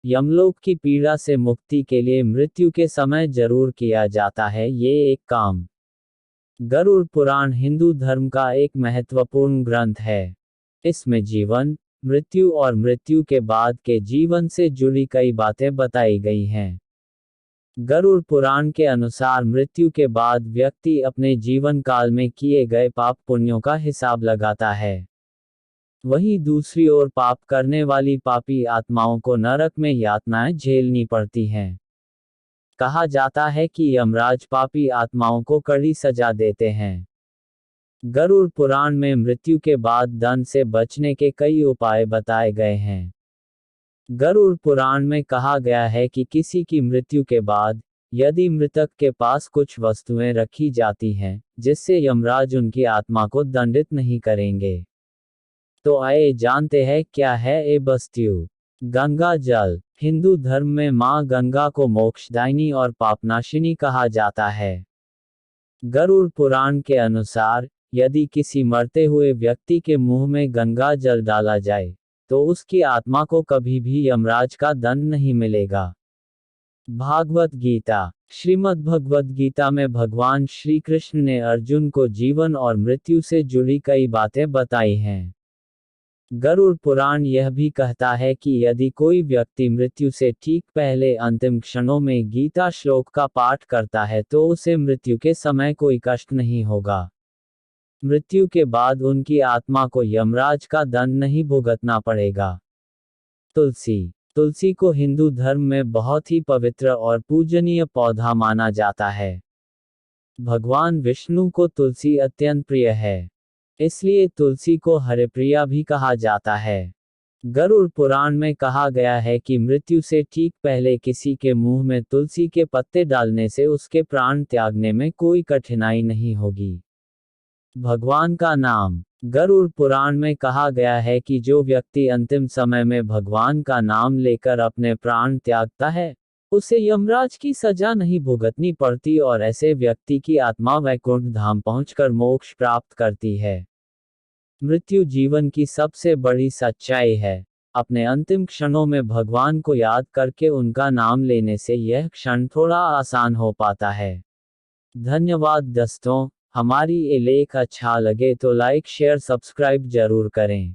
यमलोक की पीड़ा से मुक्ति के लिए मृत्यु के समय जरूर किया जाता है ये एक काम। गरुड़ पुराण हिंदू धर्म का एक महत्वपूर्ण ग्रंथ है। इसमें जीवन, मृत्यु और मृत्यु के बाद के जीवन से जुड़ी कई बातें बताई गई हैं। गरुड़ पुराण के अनुसार मृत्यु के बाद व्यक्ति अपने जीवन काल में किए गए पाप पुण्यों का हिसाब लगाता है। वहीं दूसरी ओर पाप करने वाली पापी आत्माओं को नरक में यातनाएं झेलनी पड़ती हैं। कहा जाता है कि यमराज पापी आत्माओं को कड़ी सजा देते हैं। गरुड़ पुराण में मृत्यु के बाद दंड से बचने के कई उपाय बताए गए हैं। गरुड़ पुराण में कहा गया है कि किसी की मृत्यु के बाद यदि मृतक के पास कुछ वस्तुएं रखी जाती हैं, जिससे यमराज उनकी आत्मा को दंडित नहीं करेंगे। तो आइए जानते हैं क्या है ये वस्तु। गंगा जल। हिंदू धर्म में मां गंगा को मोक्षदायिनी और पापनाशिनी कहा जाता है। गरुड़ पुराण के अनुसार यदि किसी मरते हुए व्यक्ति के मुंह में गंगा जल डाला जाए तो उसकी आत्मा को कभी भी यमराज का दंड नहीं मिलेगा। भागवत गीता। श्रीमद् भगवत गीता में भगवान श्री कृष्ण ने अर्जुन को जीवन और मृत्यु से जुड़ी कई बातें बताई हैं। गरुड़ पुराण यह भी कहता है कि यदि कोई व्यक्ति मृत्यु से ठीक पहले अंतिम क्षणों में गीता श्लोक का पाठ करता है तो उसे मृत्यु के समय कोई कष्ट नहीं होगा। मृत्यु के बाद उनकी आत्मा को यमराज का दंड नहीं भुगतना पड़ेगा। तुलसी। तुलसी को हिंदू धर्म में बहुत ही पवित्र और पूजनीय पौधा माना जाता है। भगवान विष्णु को तुलसी अत्यंत प्रिय है, इसलिए तुलसी को हरिप्रिया भी कहा जाता है। गरुड़ पुराण में कहा गया है कि मृत्यु से ठीक पहले किसी के मुंह में तुलसी के पत्ते डालने से उसके प्राण त्यागने में कोई कठिनाई नहीं होगी। भगवान का नाम। गरुड़ पुराण में कहा गया है कि जो व्यक्ति अंतिम समय में भगवान का नाम लेकर अपने प्राण त्यागता है, उसे यमराज की सजा नहीं भुगतनी पड़ती और ऐसे व्यक्ति की आत्मा वैकुंठ धाम पहुंचकर मोक्ष प्राप्त करती है। मृत्यु जीवन की सबसे बड़ी सच्चाई है। अपने अंतिम क्षणों में भगवान को याद करके उनका नाम लेने से यह क्षण थोड़ा आसान हो पाता है। धन्यवाद दोस्तों। हमारी ये लेख अच्छा लगे तो लाइक शेयर सब्सक्राइब जरूर करें।